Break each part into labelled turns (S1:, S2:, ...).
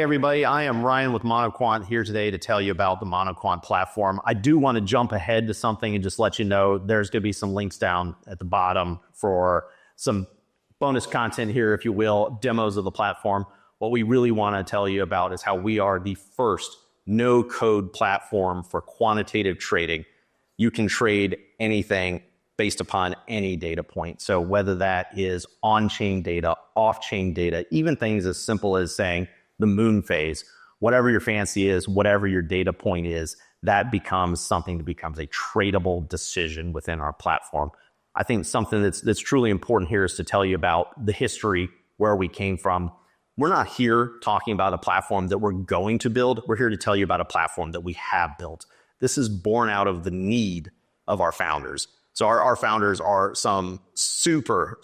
S1: Hey everybody, I am Ryan with Monoquant here today to tell you about the Monoquant platform. I do want to jump ahead to something and just let you know there's going to be some links down at the bottom for some bonus content here, if you will, demos of the platform. What we really want to tell you about is how we are the first no-code platform for quantitative trading. You can trade anything based upon any data point. So whether that is on-chain data, off-chain data, even things as simple as saying the moon phase, whatever your fancy is, whatever your data point is, that becomes something that becomes a tradable decision within our platform. I think something that's truly important here is to tell you about the history, where we came from. We're not here talking about a platform that we're going to build. We're here to tell you about a platform that we have built. This is born out of the need of our founders. So our founders are some super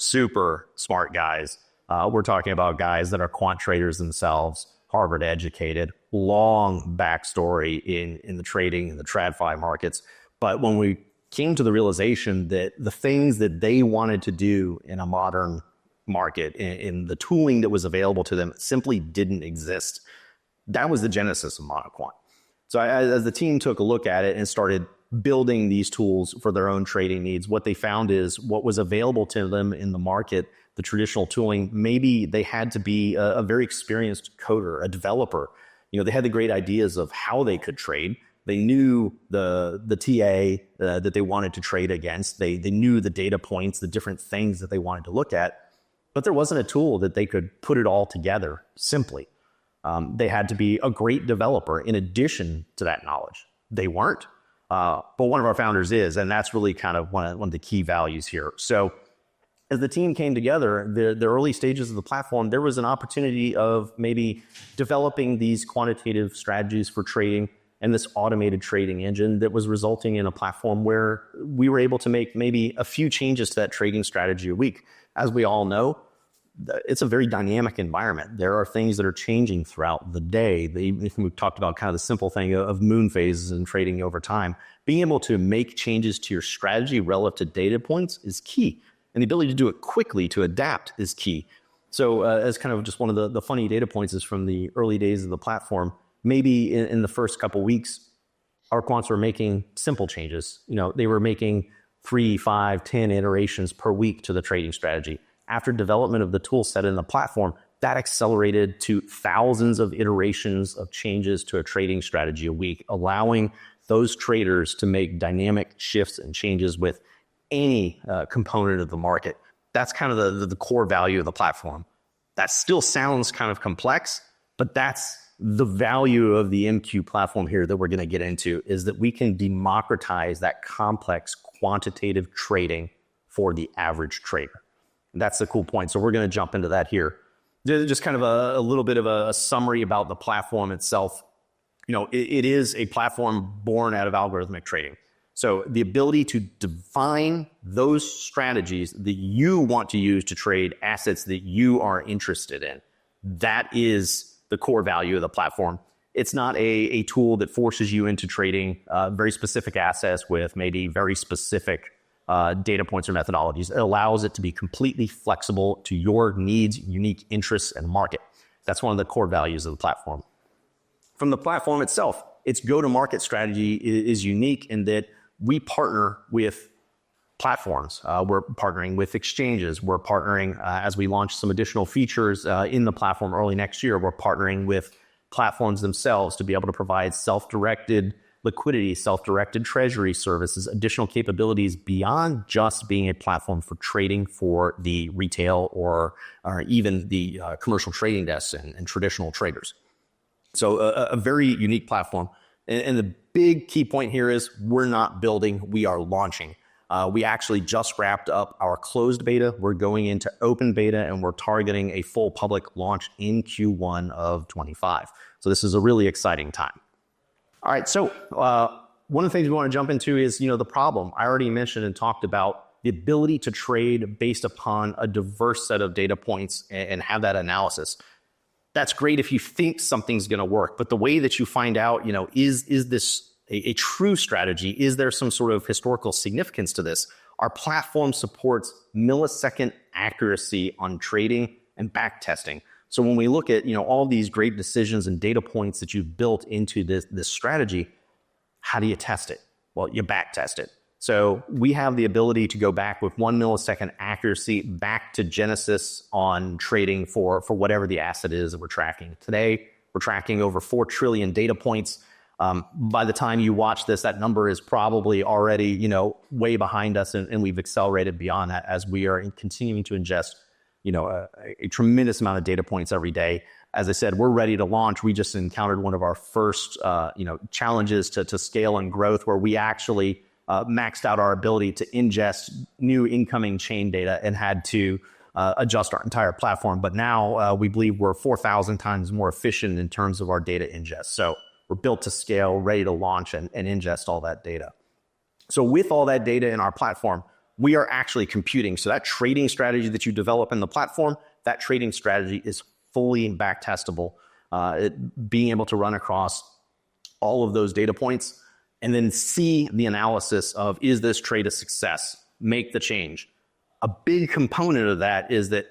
S1: smart guys. We're talking about guys that are quant traders themselves, Harvard educated, long backstory in the trading and the TradFi markets. But when we came to the realization that the things that they wanted to do in a modern market, in the tooling that was available to them, simply didn't exist. That was the genesis of Monoquant. So as the team took a look at it and started building these tools for their own trading needs, what they found is what was available to them in the market, the traditional tooling, maybe they had to be a very experienced coder, a developer. You know, they had the great ideas of how they could trade. They knew the TA that they wanted to trade against. They knew the data points, the different things that they wanted to look at, but there wasn't a tool that they could put it all together simply. They had to be a great developer in addition to that knowledge. They weren't, but one of our founders is, and that's really kind of one of the key values here. So as the team came together, the early stages of the platform, there was an opportunity of maybe developing these quantitative strategies for trading and this automated trading engine that was resulting in a platform where we were able to make maybe a few changes to that trading strategy a week. As we all know, it's a very dynamic environment. There are things that are changing throughout the day. We've talked about kind of the simple thing of moon phases and trading over time. Being able to make changes to your strategy relative to data points is key. And the ability to do it quickly, to adapt, is key. So as kind of just one of the funny data points is from the early days of the platform, maybe in the first couple weeks, our quants were making simple changes. You know, they were making 3, 5, 10 iterations per week to the trading strategy. After development of the tool set in the platform, that accelerated to thousands of iterations of changes to a trading strategy a week, allowing those traders to make dynamic shifts and changes with any component of the market. That's kind of the core value of the platform. That still sounds kind of complex, but that's the value of the MQ platform here that we're going to get into, is that we can democratize that complex quantitative trading for the average trader. And that's the cool point. So we're going to jump into that here. Just kind of a little bit of a summary about the platform itself. You know, it is a platform born out of algorithmic trading. So the ability to define those strategies that you want to use to trade assets that you are interested in, that is the core value of the platform. It's not a tool that forces you into trading very specific assets with maybe very specific data points or methodologies. It allows it to be completely flexible to your needs, unique interests, and market. That's one of the core values of the platform. From the platform itself, its go-to-market strategy is unique in that we partner with platforms. We're partnering with exchanges. We're partnering, as we launch some additional features in the platform early next year, we're partnering with platforms themselves to be able to provide self-directed liquidity, self-directed treasury services, additional capabilities beyond just being a platform for trading for the retail or even the commercial trading desks and traditional traders. So a very unique platform. And the big key point here is we're not building, we are launching. We actually just wrapped up our closed beta. We're going into open beta, and we're targeting a full public launch in Q1 of 25. So this is a really exciting time. All right, so one of the things we want to jump into is, you know, the problem. I already mentioned and talked about the ability to trade based upon a diverse set of data points and have that analysis. That's great if you think something's going to work, but the way that you find out, you know, is this a true strategy? Is there some sort of historical significance to this? Our platform supports millisecond accuracy on trading and back testing. So when we look at, all these great decisions and data points that you've built into this strategy, how do you test it? Well, you back test it. So we have the ability to go back with 1 millisecond accuracy back to Genesis on trading for whatever the asset is that we're tracking. Today, we're tracking over 4 trillion data points. By the time you watch this, that number is probably already, way behind us, and we've accelerated beyond that as we are continuing to ingest, a tremendous amount of data points every day. As I said, we're ready to launch. We just encountered one of our first, challenges to scale and growth, where we actually maxed out our ability to ingest new incoming chain data and had to adjust our entire platform. But now we believe we're 4,000 times more efficient in terms of our data ingest. So we're built to scale, ready to launch and ingest all that data. So with all that data in our platform, we are actually computing. So that trading strategy that you develop in the platform, that trading strategy is fully back testable, being able to run across all of those data points and then see the analysis of, is this trade a success? Make the change. A big component of that is that,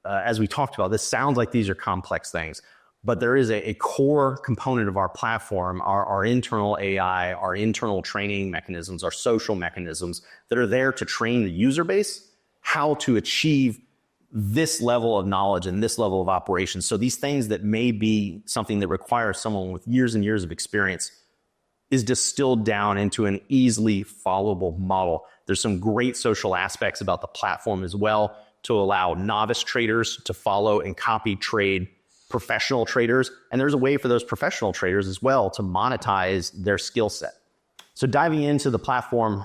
S1: as we talked about, this sounds like these are complex things, but there is a core component of our platform, our internal AI, our internal training mechanisms, our social mechanisms that are there to train the user base how to achieve this level of knowledge and this level of operation. So these things that may be something that requires someone with years and years of experience is distilled down into an easily followable model. There's some great social aspects about the platform as well to allow novice traders to follow and copy trade professional traders. And there's a way for those professional traders as well to monetize their skill set. So diving into the platform,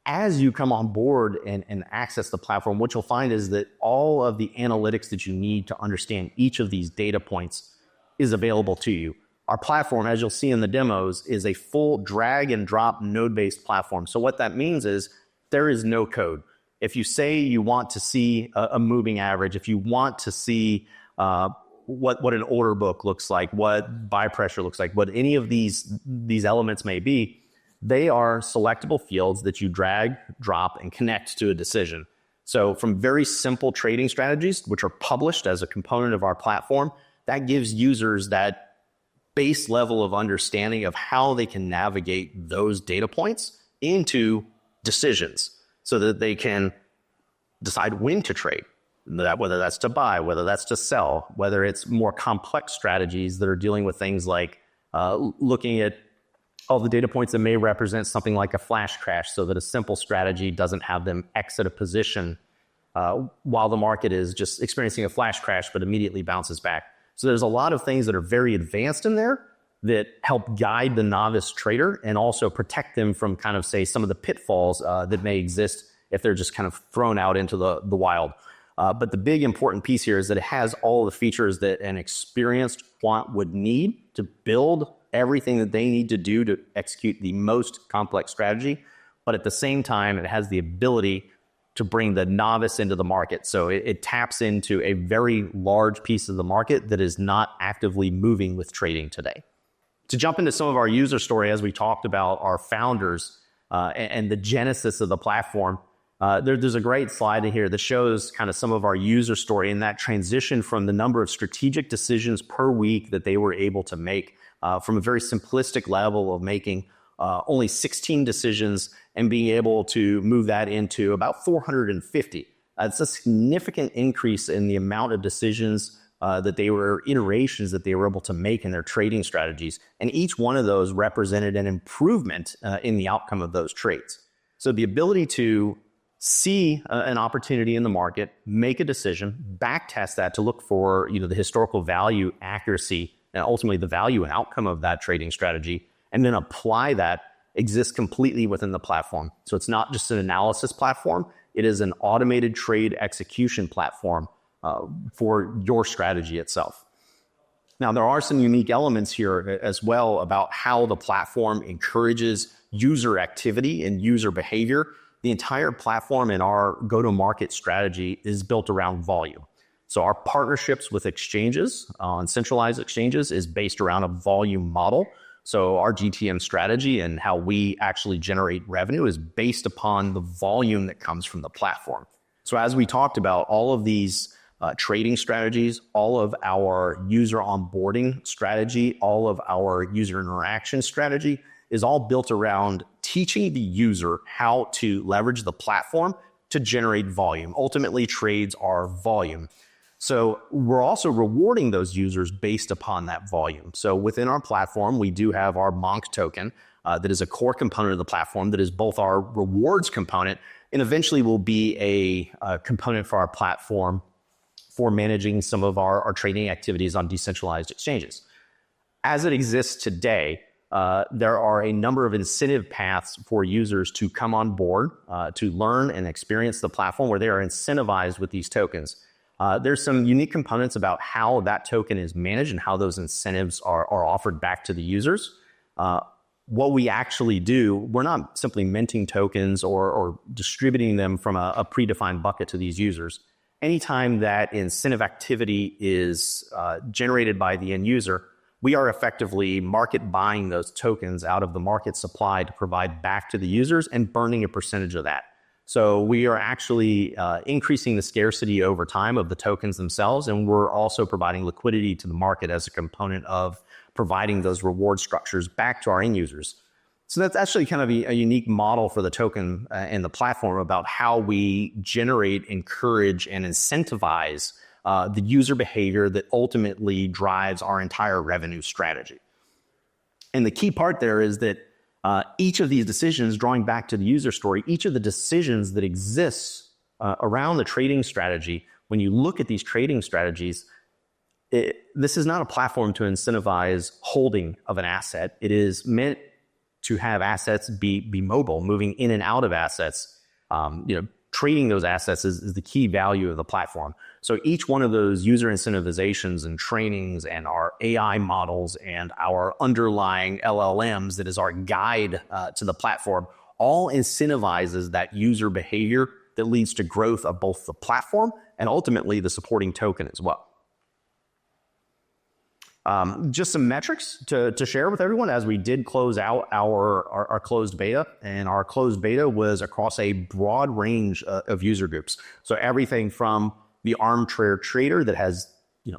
S1: as you come on board and access the platform, what you'll find is that all of the analytics that you need to understand each of these data points is available to you. Our platform, as you'll see in the demos, is a full drag and drop node-based platform. So what that means is there is no code. If you say you want to see a moving average, if you want to see what an order book looks like, what buy pressure looks like, what any of these elements may be, they are selectable fields that you drag, drop, and connect to a decision. So from very simple trading strategies, which are published as a component of our platform, that gives users that base level of understanding of how they can navigate those data points into decisions so that they can decide when to trade, whether that's to buy, whether that's to sell, whether it's more complex strategies that are dealing with things like looking at all the data points that may represent something like a flash crash so that a simple strategy doesn't have them exit a position while the market is just experiencing a flash crash but immediately bounces back. So there's a lot of things that are very advanced in there that help guide the novice trader and also protect them from kind of, say, some of the pitfalls that may exist if they're just kind of thrown out into the wild. But the big important piece here is that it has all the features that an experienced quant would need to build everything that they need to do to execute the most complex strategy. But at the same time, it has the ability to bring the novice into the market. So it taps into a very large piece of the market that is not actively moving with trading today. To jump into some of our user story, as we talked about our founders and the genesis of the platform, there's a great slide in here that shows kind of some of our user story and that transition from the number of strategic decisions per week that they were able to make from a very simplistic level of making only 16 decisions and being able to move that into about 450. It's a significant increase in the amount of decisions iterations that they were able to make in their trading strategies. And each one of those represented an improvement in the outcome of those trades. So the ability to see an opportunity in the market, make a decision, back test that to look for the historical value, accuracy, and ultimately the value and outcome of that trading strategy, and then apply that exists completely within the platform. So it's not just an analysis platform, it is an automated trade execution platform for your strategy itself. Now, there are some unique elements here as well about how the platform encourages user activity and user behavior. The entire platform in our go-to-market strategy is built around volume. So our partnerships with exchanges on centralized exchanges is based around a volume model. So our GTM strategy and how we actually generate revenue is based upon the volume that comes from the platform. So as we talked about, all of these trading strategies, all of our user onboarding strategy, all of our user interaction strategy is all built around teaching the user how to leverage the platform to generate volume. Ultimately, trades are volume. So we're also rewarding those users based upon that volume. So within our platform, we do have our Monk token that is a core component of the platform that is both our rewards component and eventually will be a component for our platform for managing some of our trading activities on decentralized exchanges. As it exists today, there are a number of incentive paths for users to come on board, to learn and experience the platform where they are incentivized with these tokens. There's some unique components about how that token is managed and how those incentives are offered back to the users. What we actually do, we're not simply minting tokens or distributing them from a predefined bucket to these users. Anytime that incentive activity is generated by the end user, we are effectively market buying those tokens out of the market supply to provide back to the users and burning a percentage of that. So we are actually increasing the scarcity over time of the tokens themselves, and we're also providing liquidity to the market as a component of providing those reward structures back to our end users. So that's actually kind of a unique model for the token and the platform about how we generate, encourage, and incentivize the user behavior that ultimately drives our entire revenue strategy. And the key part there is that each of these decisions, drawing back to the user story, each of the decisions that exists around the trading strategy, when you look at these trading strategies, this is not a platform to incentivize holding of an asset. It is meant to have assets be mobile, moving in and out of assets. Trading those assets is the key value of the platform. So each one of those user incentivizations and trainings and our AI models and our underlying LLMs that is our guide to the platform all incentivizes that user behavior that leads to growth of both the platform and ultimately the supporting token as well. Just some metrics to share with everyone as we did close out our closed beta, and our closed beta was across a broad range of user groups. So everything from the armchair trader that has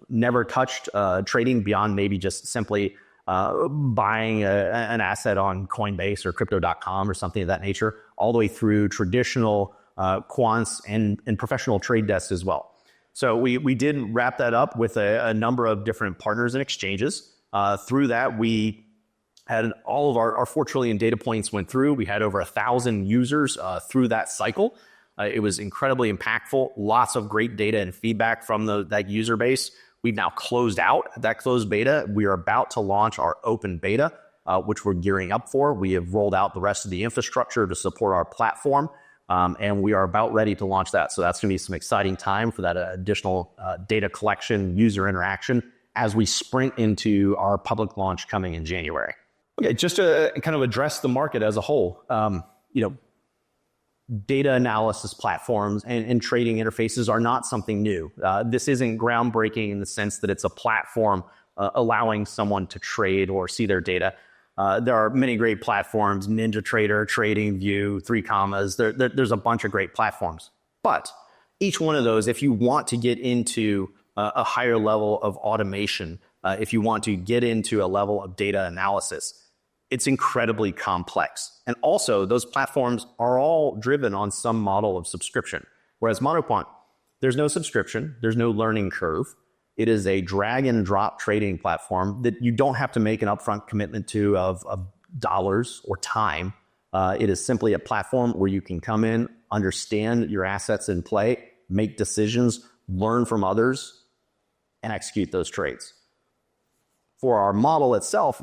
S1: never touched trading beyond maybe just simply buying an asset on Coinbase or crypto.com or something of that nature, all the way through traditional quants and professional trade desks as well. So we did wrap that up with a number of different partners and exchanges. Through that, we had all of our 4 trillion data points went through. We had over 1,000 users through that cycle. It was incredibly impactful. Lots of great data and feedback from that user base. We've now closed out that closed beta. We are about to launch our open beta, which we're gearing up for. We have rolled out the rest of the infrastructure to support our platform. And we are about ready to launch that. So that's going to be some exciting time for that additional data collection, user interaction as we sprint into our public launch coming in January. Okay, just to kind of address the market as a whole, data analysis platforms and trading interfaces are not something new. This isn't groundbreaking in the sense that it's a platform allowing someone to trade or see their data. There are many great platforms, NinjaTrader, TradingView, 3Commas. There's a bunch of great platforms. But each one of those, if you want to get into a higher level of automation, if you want to get into a level of data analysis, it's incredibly complex. And also, those platforms are all driven on some model of subscription. Whereas Monoquant, there's no subscription, there's no learning curve. It is a drag and drop trading platform that you don't have to make an upfront commitment to of dollars or time. It is simply a platform where you can come in, understand your assets in play, make decisions, learn from others, and execute those trades. For our model itself,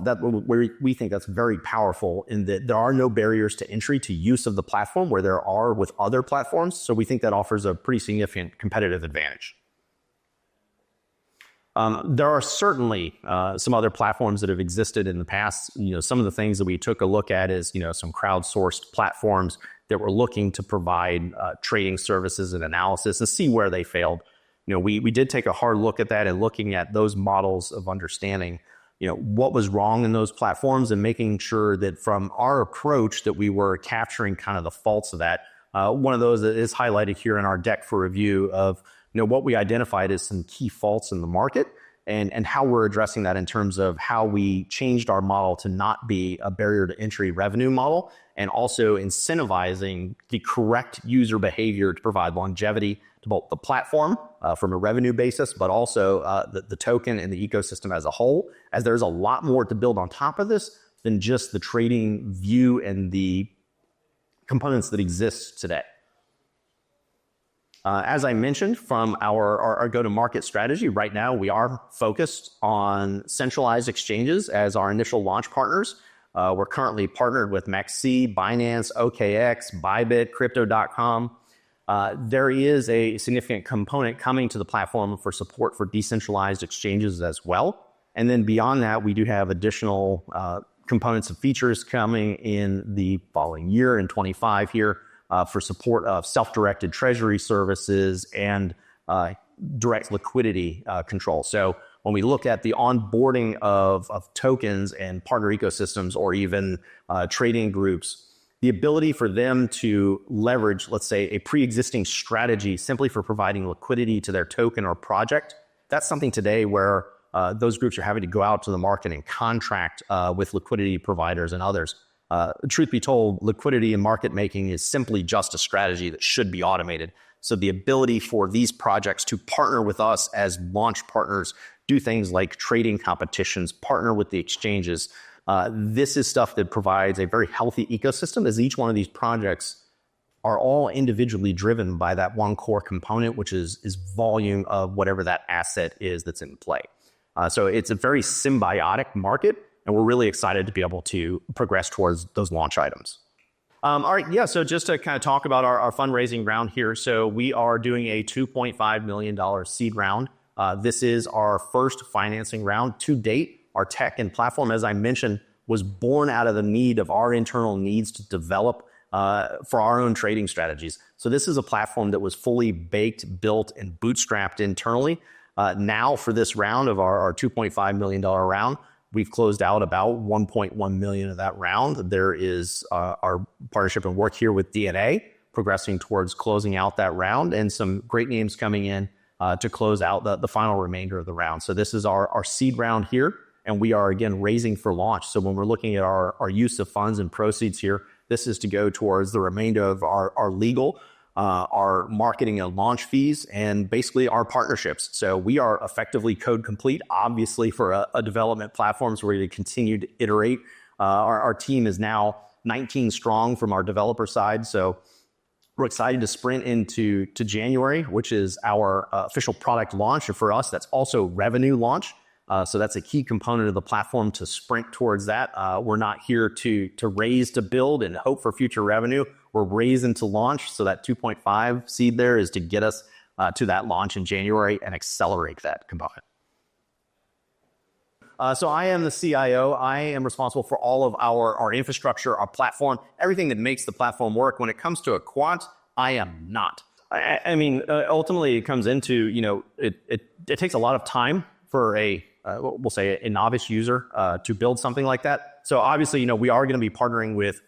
S1: we think that's very powerful in that there are no barriers to entry to use of the platform where there are with other platforms. So we think that offers a pretty significant competitive advantage. There are certainly some other platforms that have existed in the past. Some of the things that we took a look at is, some crowdsourced platforms that were looking to provide trading services and analysis and see where they failed. We did take a hard look at that and looking at those models of understanding, what was wrong in those platforms and making sure that from our approach that we were capturing kind of the faults of that One of those that is highlighted here in our deck for review of what we identified as some key faults in the market and how we're addressing that in terms of how we changed our model to not be a barrier to entry revenue model and also incentivizing the correct user behavior to provide longevity to both the platform from a revenue basis, but also the token and the ecosystem as a whole, as there's a lot more to build on top of this than just the trading view and the components that exist today. As I mentioned, from our go-to-market strategy, right now we are focused on centralized exchanges as our initial launch partners. We're currently partnered with MEXC, Binance, OKX, Bybit, Crypto.com. There is a significant component coming to the platform for support for decentralized exchanges as well. And then beyond that, we do have additional components and features coming in the following year in 25 here. For support of self-directed treasury services and direct liquidity control. So when we look at the onboarding of tokens and partner ecosystems or even trading groups, the ability for them to leverage, let's say, a pre-existing strategy simply for providing liquidity to their token or project, that's something today where those groups are having to go out to the market and contract with liquidity providers and others. Truth be told, liquidity and market making is simply just a strategy that should be automated. So the ability for these projects to partner with us as launch partners, do things like trading competitions, partner with the exchanges. This is stuff that provides a very healthy ecosystem, as each one of these projects are all individually driven by that one core component, which is volume of whatever that asset is that's in play. So it's a very symbiotic market. And we're really excited to be able to progress towards those launch items. All right, yeah, so just to kind of talk about our fundraising round here. So we are doing a $2.5 million seed round. This is our first financing round to date. Our tech and platform, as I mentioned, was born out of the need of our internal needs to develop for our own trading strategies. So this is a platform that was fully baked, built, and bootstrapped internally. Now for this round of our $2.5 million round, we've closed out about 1.1 million of that round. There is our partnership and work here with DNA progressing towards closing out that round and some great names coming in to close out the final remainder of the round. So this is our seed round here, and we are again raising for launch. So when we're looking at our use of funds and proceeds here, this is to go towards the remainder of our legal, our marketing and launch fees, and basically our partnerships. So we are effectively code complete, obviously for a development platform, so we're going to continue to iterate. Our team is now 19 strong from our developer side. So we're excited to sprint into January, which is our official product launch. And for us, that's also revenue launch. So that's a key component of the platform to sprint towards that. We're not here to raise to build and hope for future revenue. We're raising to launch. So that 2.5 seed there is to get us to that launch in January and accelerate that component. So I am the CIO. I am responsible for all of our infrastructure, our platform, everything that makes the platform work. When it comes to a quant, I am not. I mean, ultimately, it comes into, it takes a lot of time for we'll say a novice user to build something like that. So obviously, we are going to be partnering with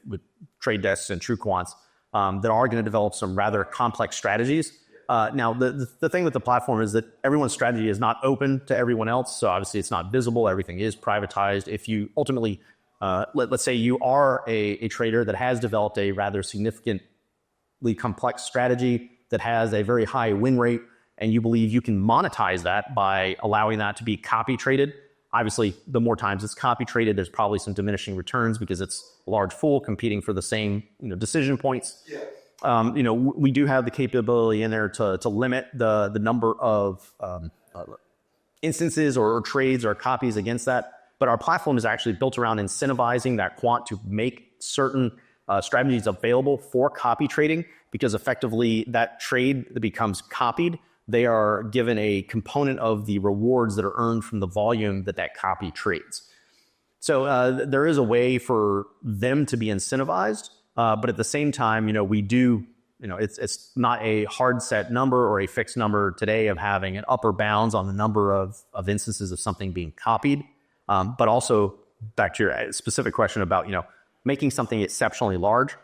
S1: trade desks and true quants that are going to develop some rather complex strategies. Now, the thing with the platform is that everyone's strategy is not open to everyone else. So obviously, it's not visible. Everything is privatized. If you ultimately, let's say you are a trader that has developed a rather significantly complex strategy that has a very high win rate, and you believe you can monetize that by allowing that to be copy traded. Obviously, the more times it's copy traded, there's probably some diminishing returns because it's a large pool competing for the same decision points. Yeah. We do have the capability in there to limit the number of instances or trades or copies against that. But our platform is actually built around incentivizing that quant to make certain strategies available for copy trading, because effectively that trade that becomes copied, they are given a component of the rewards that are earned from the volume that copy trades. So there is a way for them to be incentivized, but at the same time, we do, it's not a hard set number or a fixed number today of having an upper bounds on the number of instances of something being copied. But also back to your specific question about, making something exceptionally large,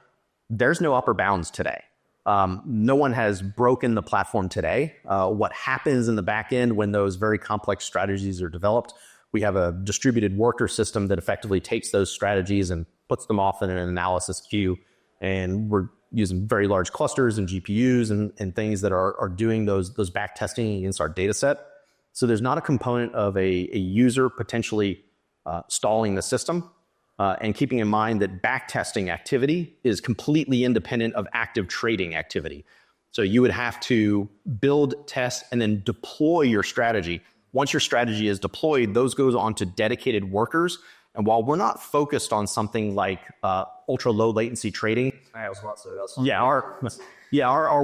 S1: there's no upper bounds today. No one has broken the platform today. What happens in the back end when those very complex strategies are developed, we have a distributed worker system that effectively takes those strategies and puts them off in an analysis queue. And we're using very large clusters and GPUs and things that are doing those back testing against our data set. So there's not a component of a user potentially stalling the system. And keeping in mind that back testing activity is completely independent of active trading activity. So you would have to build, test, and then deploy your strategy. Once your strategy is deployed, those goes on to dedicated workers. And while we're not focused on something like ultra low latency trading, our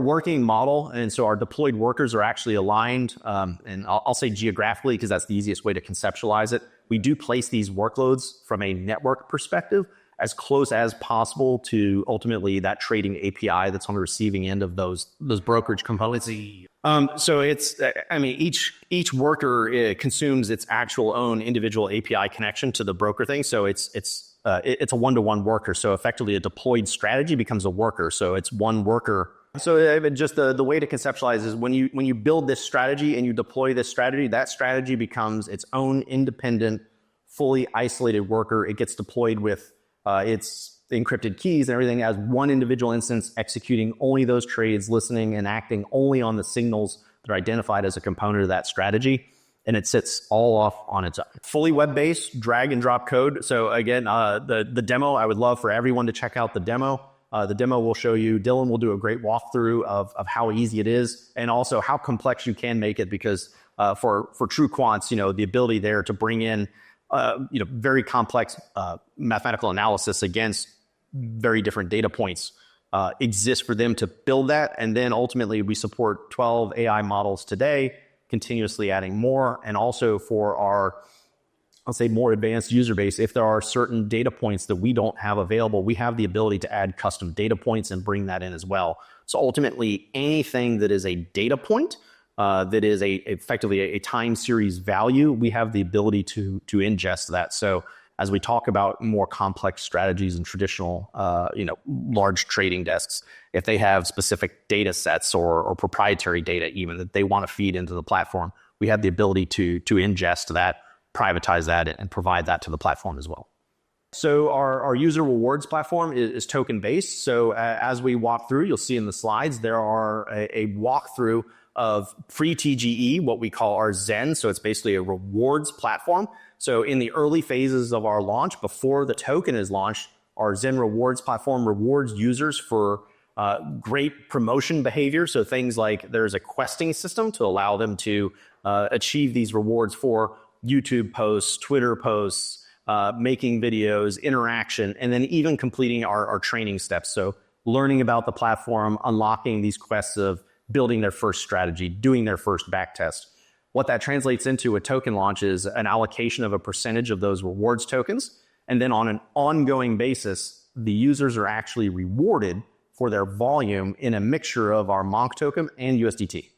S1: working model, and so our deployed workers are actually aligned, and I'll say geographically because that's the easiest way to conceptualize it. We do place these workloads from a network perspective as close as possible to ultimately that trading API that's on the receiving end of those brokerage components. So it's, each worker consumes its actual own individual API connection to the broker thing. So it's a one-to-one worker. So effectively a deployed strategy becomes a worker. So it's one worker. So just the way to conceptualize is when you build this strategy and you deploy this strategy, that strategy becomes its own independent, fully isolated worker. It gets deployed with its encrypted keys and everything as one individual instance, executing only those trades, listening and acting only on the signals that are identified as a component of that strategy. And it sits all off on its own. Fully web-based, drag and drop code. So again, the demo, I would love for everyone to check out the demo. The demo will show you, Dylan will do a great walkthrough of how easy it is and also how complex you can make it, because for true quants, the ability there to bring in very complex mathematical analysis against very different data points exists for them to build that. And then ultimately we support 12 AI models today, continuously adding more. And also for our, I'll say, more advanced user base, if there are certain data points that we don't have available, we have the ability to add custom data points and bring that in as well. So ultimately anything that is a data point, that is effectively a time series value, we have the ability to ingest that. So as we talk about more complex strategies and traditional, large trading desks, if they have specific data sets or proprietary data even that they want to feed into the platform, we have the ability to ingest that, privatize that, and provide that to the platform as well. So our user rewards platform is token based. So as we walk through, you'll see in the slides, there are a walkthrough of pre-TGE, what we call our Zen. So it's basically a rewards platform. So in the early phases of our launch, before the token is launched, our Zen rewards platform rewards users for great promotion behavior. So things like there's a questing system to allow them to achieve these rewards for YouTube posts, Twitter posts, making videos, interaction, and then even completing our training steps. So learning about the platform, unlocking these quests of building their first strategy, doing their first back test. What that translates into a token launch is an allocation of a percentage of those rewards tokens. And then on an ongoing basis, the users are actually rewarded for their volume in a mixture of our Monk token and USDT.